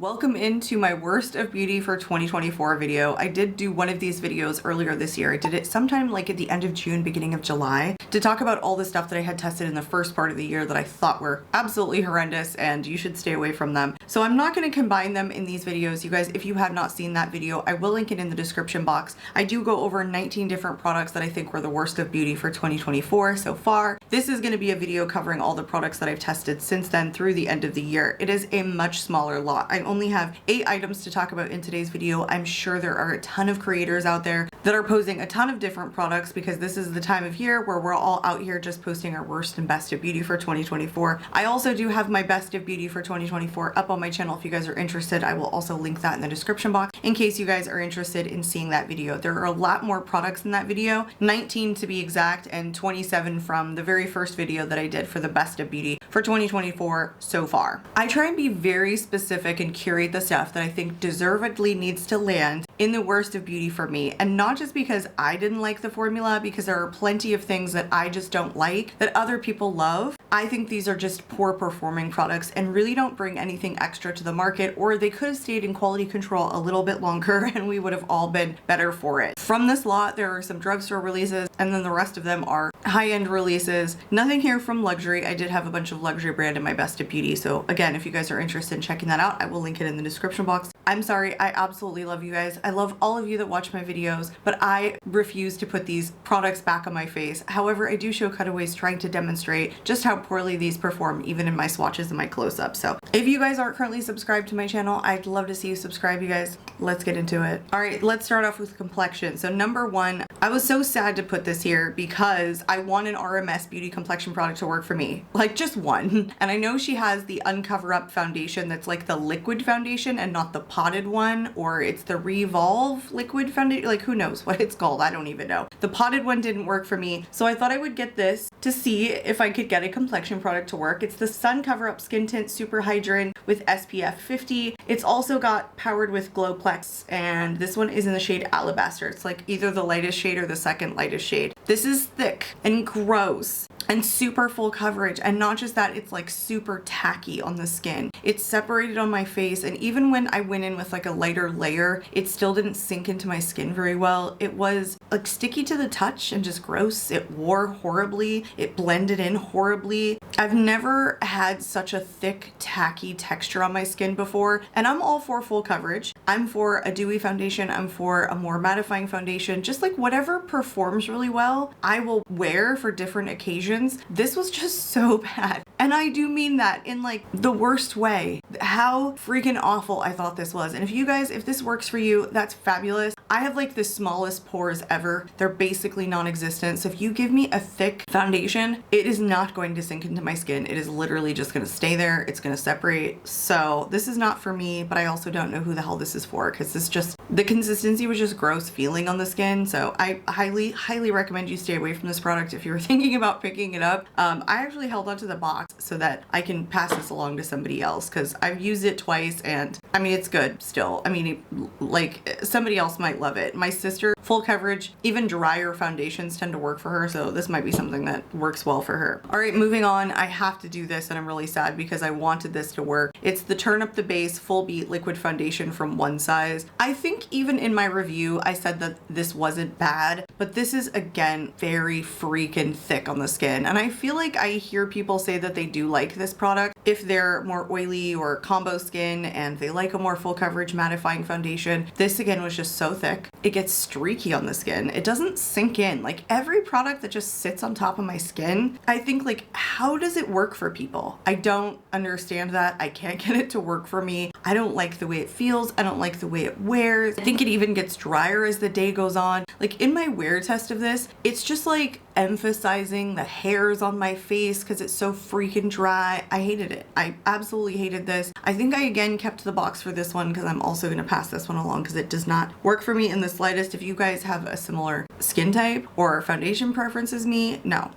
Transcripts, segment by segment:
Welcome into my worst of beauty for 2024 video. I did do one of these videos earlier this year. I did it sometime like at the end of June, beginning of July, to talk about all the stuff that I had tested in the first part of the year that I thought were absolutely horrendous and you should stay away from them. So I'm not going to combine them in these videos. You guys, if you have not seen that video, I will link it in the description box. I do go over 19 different products that I think were the worst of beauty for 2024 so far. This is going to be a video covering all the products that I've tested since then through the end of the year. It is a much smaller lot. I only have 8 items to talk about in today's video. I'm sure there are a ton of creators out there that are posting a ton of different products because this is the time of year where we're all out here just posting our worst and best of beauty for 2024. I also do have my best of beauty for 2024 up on my channel. If you guys are interested, I will also link that in the description box in case you guys are interested in seeing that video. There are a lot more products in that video, 19 to be exact, and 27 from the very first video that I did for the best of beauty for 2024 so far. I try and be very specific and curate the stuff that I think deservedly needs to land in the worst of beauty for me, and not just because I didn't like the formula, because there are plenty of things that I just don't like that other people love. I think these are just poor performing products and really don't bring anything extra to the market, or they could have stayed in quality control a little bit longer and we would have all been better for it. From this lot, there are some drugstore releases and then the rest of them are high-end releases. Nothing here from luxury. I did have a bunch of luxury brand in my best of beauty, so again, if you guys are interested in checking that out, I will link it in the description box. I'm sorry, I absolutely love you guys. I love all of you that watch my videos, but I refuse to put these products back on my face. However, I do show cutaways trying to demonstrate just how poorly these perform even in my swatches and my close-ups. So if you guys aren't currently subscribed to my channel, I'd love to see you subscribe, you guys. Let's get into it. All right, let's start off with Complexion. So number one, I was so sad to put this here because I want an RMS beauty complexion product to work for me, like just one. And I know she has the Uncover Up foundation that's like the liquid foundation and not the potted one, or it's the Revolve liquid foundation, like who knows what it's called, I don't even know. The potted one didn't work for me, so I thought I would get this to see if I could get a complexion product to work. It's the Sun Cover Up Skin Tint Super Hydrant with SPF 50. It's also got powered with Glowplex, and this one is in the shade Alabaster. It's like either the lightest shade or the second lightest shade. This is thick and gross and super full coverage, and not just that, it's like super tacky on the skin. It's separated on my face, and even when I went in with like a lighter layer, it still didn't sink into my skin very well. It was like sticky to the touch and just gross. It wore horribly. It blended in horribly. I've never had such a thick, tacky texture on my skin before, and I'm all for full coverage. I'm for a dewy foundation. I'm for a more mattifying foundation. Just like whatever performs really well, I will wear for different occasions. This was just so bad. And I do mean that in like the worst way. How freaking awful I thought this was. And if you guys, if this works for you, that's fabulous. I have like the smallest pores ever. They're basically non-existent. So if you give me a thick foundation, it is not going to sink into my skin. It is literally just going to stay there. It's going to separate. So this is not for me, but I also don't know who the hell this is for, because this just, the consistency was just gross feeling on the skin. So I highly recommend you stay away from this product if you're thinking about picking it up. I actually held onto the box so that I can pass this along to somebody else, because I've used it twice and I mean, it's good still. I mean, like somebody else might love it. My sister, full coverage, even drier foundations tend to work for her, so this might be something that works well for her. All right, moving on. I have to do this and I'm really sad because I wanted this to work. It's the Turn Up the Base Full Beat Liquid Foundation from One Size. I think even in my review I said that this wasn't bad, but this is again very freaking thick on the skin, and I feel like I hear people say that they do like this product if they're more oily or combo skin and they like a more full coverage mattifying foundation. This again was just so thick. It gets streaky on the skin. It doesn't sink in. Like every product that just sits on top of my skin, I think like, how does it work for people? I don't understand that. I can't get it to work for me. I don't like the way it feels. I don't like the way it wears. I think it even gets drier as the day goes on. Like in my wear test of this, it's just like emphasizing the hairs on my face because it's so freaking dry. I hated it. I absolutely hated this. I think I again kept the box for this one because I'm also going to pass this one along because it does not work for me in the slightest. If you guys have a similar skin type or foundation preference as me, no.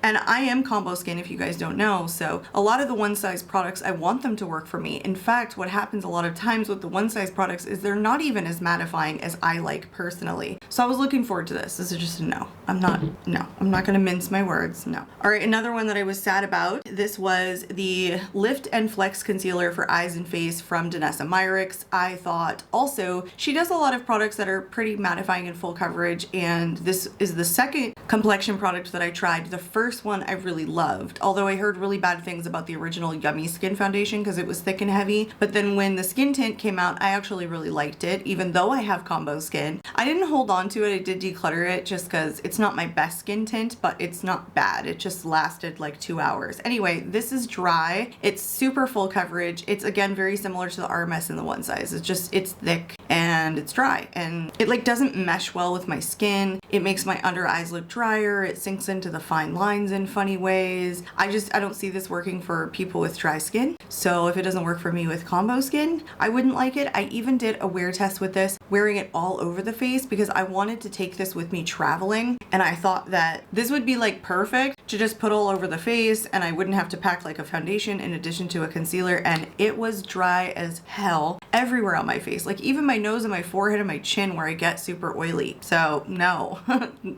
And I am combo skin if you guys don't know, so a lot of the One Size products, I want them to work for me. In fact, what happens a lot of times with the One Size products is they're not even as mattifying as I like personally. So I was looking forward to this. This is just a no. I'm not, no. No, I'm not gonna mince my words, no. All right, another one that I was sad about. This was the Lift and Flex Concealer for Eyes and Face from Danessa Myricks. I thought also, she does a lot of products that are pretty mattifying and full coverage, and this is the second Complexion product that I tried. The first one I really loved, although I heard really bad things about the original Yummy Skin Foundation because it was thick and heavy. But then when the skin tint came out, I actually really liked it, even though I have combo skin. I didn't hold on to it, I did declutter it just because it's not my best skin tint, but it's not bad. It just lasted like 2 hours. Anyway, this is dry. It's super full coverage. It's again very similar to the RMS in the one size. It's thick and it's dry, and it like doesn't mesh well with my skin. It makes my under eyes look drier. It sinks into the fine lines in funny ways. I don't see this working for people with dry skin. So if it doesn't work for me with combo skin, I wouldn't like it. I even did a wear test with this, wearing it all over the face because I wanted to take this with me traveling, and I thought that this would be like perfect to just put all over the face and I wouldn't have to pack like a foundation in addition to a concealer, and it was dry as hell everywhere on my face, like even my nose and my forehead and my chin where I get super oily. So no.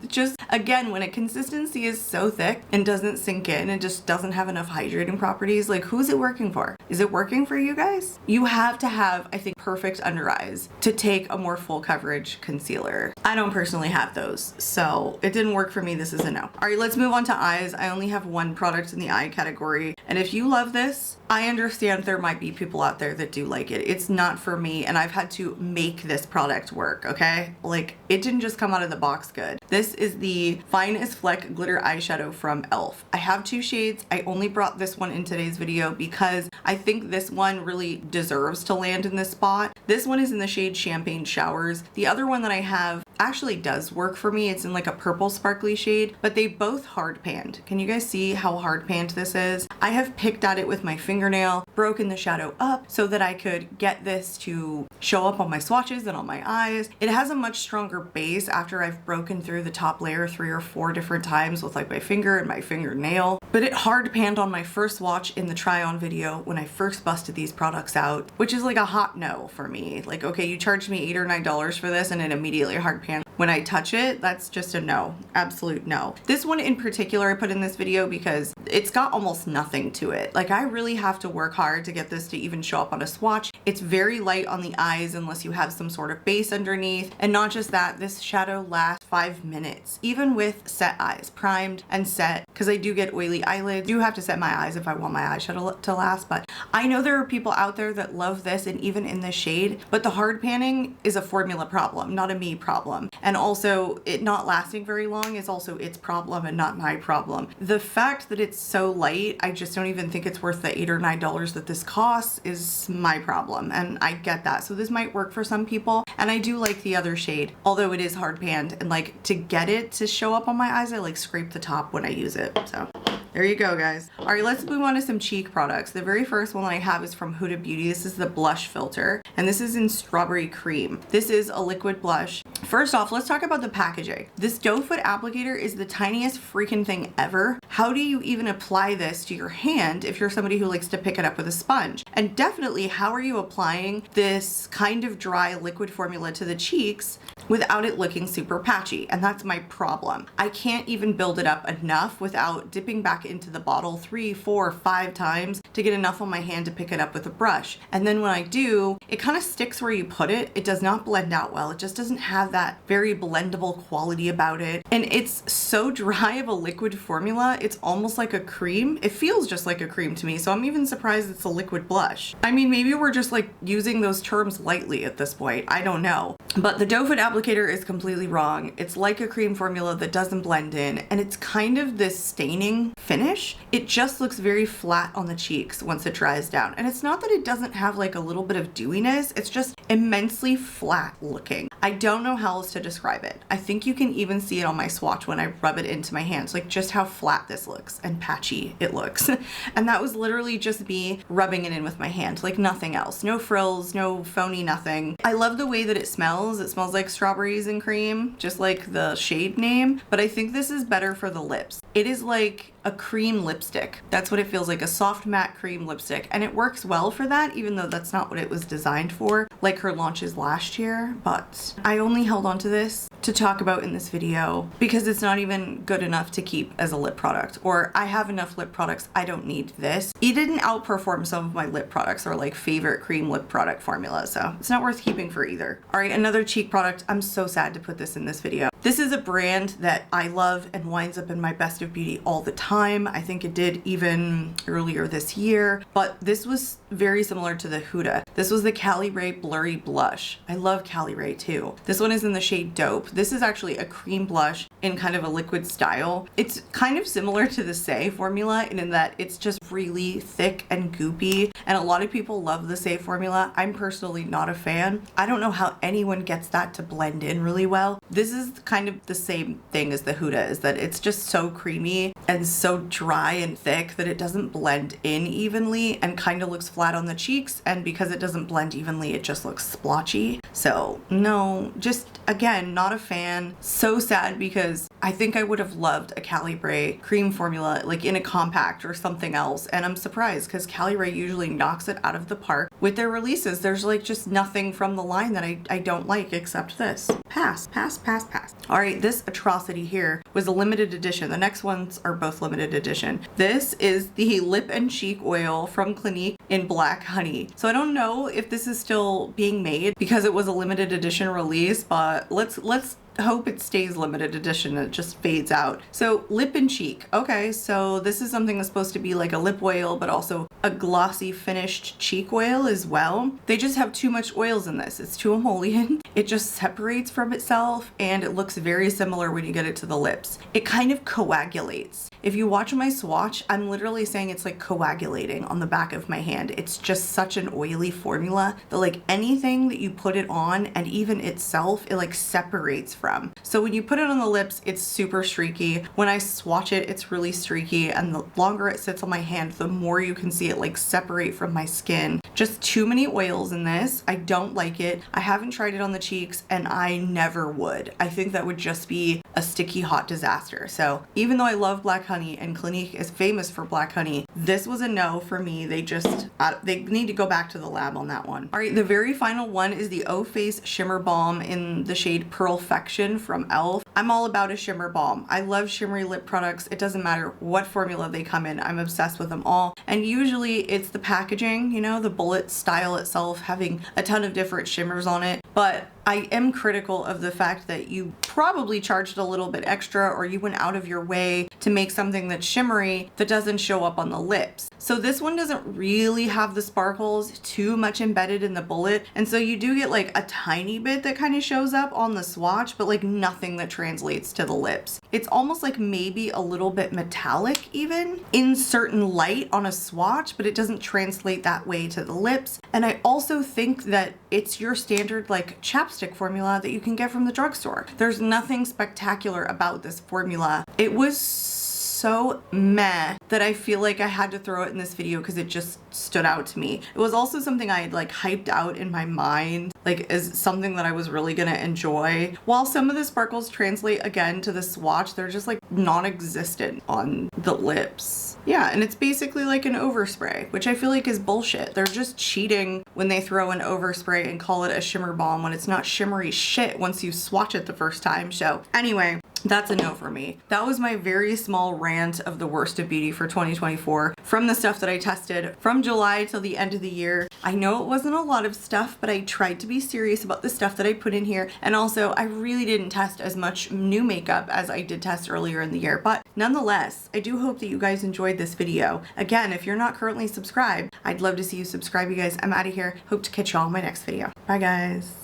Just again, when a consistency is so thick and doesn't sink in and just doesn't have enough hydrating properties, like who's it working for? Is it working for you guys? You have to have, I think, perfect under eyes to take a more full coverage concealer. I don't personally have those, so it didn't work for me. This is a no. All right, let's move on to eyes. I only have one product in the eye category, and if you love this, I understand there might be people out there that do like it. It's not for me, and I've had to make this product work, okay? Like, it didn't just come out of the box good. This is the Fine as Fleck Glitter Eyeshadow from e.l.f. I have 2 shades. I only brought this one in today's video because I think this one really deserves to land in this spot. This one is in the shade Champagne Showers. The other one that I have actually does work for me. It's in like a purple sparkly shade, but they both hard panned. Can you guys see how hard panned this is? I have picked at it with my fingernail, broken the shadow up so that I could get this to show up on my swatches and on my eyes. It has a much stronger base after I've broken through the top layer 3 or 4 different times with like my finger and my fingernail, but it hard panned on my first swatch in the try on video when I first busted these products out, which is like a hot no for me. Like, okay, you charged me $8 or $9 for this and it immediately hard panned when I touch it. That's just a no, absolute no. This one in particular I put in this video because it's got almost nothing to it. Like, I really have to work hard to get this to even show up on a swatch. It's very light on the eyes unless you have some sort of base underneath, and not just that, this shadow lasts 5 minutes, even with set eyes, primed and set, because I do get oily eyelids. I do have to set my eyes if I want my eyeshadow to last, but I know there are people out there that love this and even in this shade, but the hard panning is a formula problem, not a me problem. And also, it not lasting very long is also its problem and not my problem. The fact that it's so light, I just don't even think it's worth the $8 or $9 that this costs is my problem, and I get that. So this might work for some people, and I do like the other shade, although it is hard panned, and like to get it to show up on my eyes, I like scrape the top when I use it. So there you go, guys. All right, let's move on to some cheek products. The very first one that I have is from Huda Beauty. This is the blush filter, and this is in Strawberry Cream. This is a liquid blush. First off, let's talk about the packaging. This doe foot applicator is the tiniest freaking thing ever. How do you even apply this to your hand if you're somebody who likes to pick it up with a sponge? And definitely, how are you applying this kind of dry liquid formula to the cheeks without it looking super patchy? And that's my problem. I can't even build it up enough without dipping back into the bottle 3, 4, 5 times to get enough on my hand to pick it up with a brush. And then when I do, it kind of sticks where you put it. It does not blend out well. It just doesn't have that very blendable quality about it. And it's so dry of a liquid formula, it's almost like a cream. It feels just like a cream to me, so I'm even surprised it's a liquid blush. I mean, maybe we're just like using those terms lightly at this point. I don't know. But the doe foot applicator is completely wrong. It's like a cream formula that doesn't blend in, and it's kind of this staining finish. It just looks very flat on the cheeks once it dries down. And it's not that it doesn't have like a little bit of dewiness, it's just immensely flat looking. I don't know how else to describe it. I think you can even see it on my swatch when I rub it into my hands, like just how flat this looks and patchy it looks. And that was literally just me rubbing it in with my hand, like nothing else. No frills, no phony nothing. I love the way that it smells. It smells like strawberries and cream, just like the shade name, but I think this is better for the lips. It is like a cream lipstick. That's what it feels like, a soft matte cream lipstick. And it works well for that, even though that's not what it was designed for, like her launches last year. But I only held on to this to to talk about in this video because it's not even good enough to keep as a lip product, or I have enough lip products, I don't need this. It didn't outperform some of my lip products or like favorite cream lip product formulas, so it's not worth keeping for either. All right, another cheek product. I'm so sad to put this in this video. This is a brand that I love and winds up in my best of beauty all the time. I think it did even earlier this year, but this was very similar to the Huda. This was the KARIM Blurry Blush. I love KARIM too. This one is in the shade Dope. This is actually a cream blush in kind of a liquid style. It's kind of similar to the Say formula in that it's just really thick and goopy, and a lot of people love the Say formula. I'm personally not a fan. I don't know how anyone gets that to blend in really well. This is kind of the same thing as the Huda, is that it's just so creamy and so dry and thick that it doesn't blend in evenly and kind of looks flat on the cheeks, and because it doesn't blend evenly, it just looks splotchy. So no, just again, not a fan. So sad because I think I would have loved a KARIM cream formula like in a compact or something else, and I'm surprised because KARIM usually knocks it out of the park with their releases. There's like just nothing from the line that I don't like except this. Pass, pass, pass, pass. All right, this atrocity here was a limited edition. The next ones are both limited edition. This is the lip and cheek oil from Clinique in Black Honey. So I don't know if this is still being made because it was a limited edition release, but let's hope it stays limited edition and it just fades out. So lip and cheek. Okay, so this is something that's supposed to be like a lip oil, but also a glossy finished cheek oil as well. They just have too much oils in this. It's too emollient. It just separates from itself and it looks very similar when you get it to the lips. It kind of coagulates. If you watch my swatch, I'm literally saying it's like coagulating on the back of my hand. It's just such an oily formula that like anything that you put it on and even itself, it like separates from. So when you put it on the lips, it's super streaky. When I swatch it, it's really streaky, and the longer it sits on my hand, the more you can see it like separate from my skin. Just too many oils in this. I don't like it. I haven't tried it on the cheeks and I never would. I think that would just be a sticky hot disaster. So even though I love Black Honey and Clinique is famous for Black Honey, this was a no for me. They need to go back to the lab on that one. All right, the very final one is the O Face Shimmer Balm in the shade Perfection from e.l.f. I'm all about a shimmer balm. I love shimmery lip products. It doesn't matter what formula they come in. I'm obsessed with them all. And usually it's the packaging, you know, the bullet style itself having a ton of different shimmers on it. But I am critical of the fact that you probably charged a little bit extra, or you went out of your way to make something that's shimmery that doesn't show up on the lips. So this one doesn't really have the sparkles too much embedded in the bullet. And so you do get like a tiny bit that kind of shows up on the swatch, but like nothing that translates to the lips. It's almost like maybe a little bit metallic even in certain light on a swatch, but it doesn't translate that way to the lips. And I also think that it's your standard like chapstick formula that you can get from the drugstore. There's nothing spectacular about this formula. It was so meh that I feel like I had to throw it in this video because it just stood out to me. It was also something I had like hyped out in my mind, like as something that I was really gonna enjoy. While some of the sparkles translate again to the swatch, they're just like non-existent on the lips. Yeah, and it's basically like an overspray, which I feel like is bullshit. They're just cheating when they throw an overspray and call it a shimmer balm when it's not shimmery shit once you swatch it the first time. So anyway, that's a no for me. That was my very small rant of the worst of beauty for 2024 from the stuff that I tested from July till the end of the year. I know it wasn't a lot of stuff, but I tried to be serious about the stuff that I put in here. And also I really didn't test as much new makeup as I did test earlier in the year. But nonetheless, I do hope that you guys enjoyed this video. Again, if you're not currently subscribed, I'd love to see you subscribe, you guys. I'm out of here. Hope to catch y'all in my next video. Bye guys.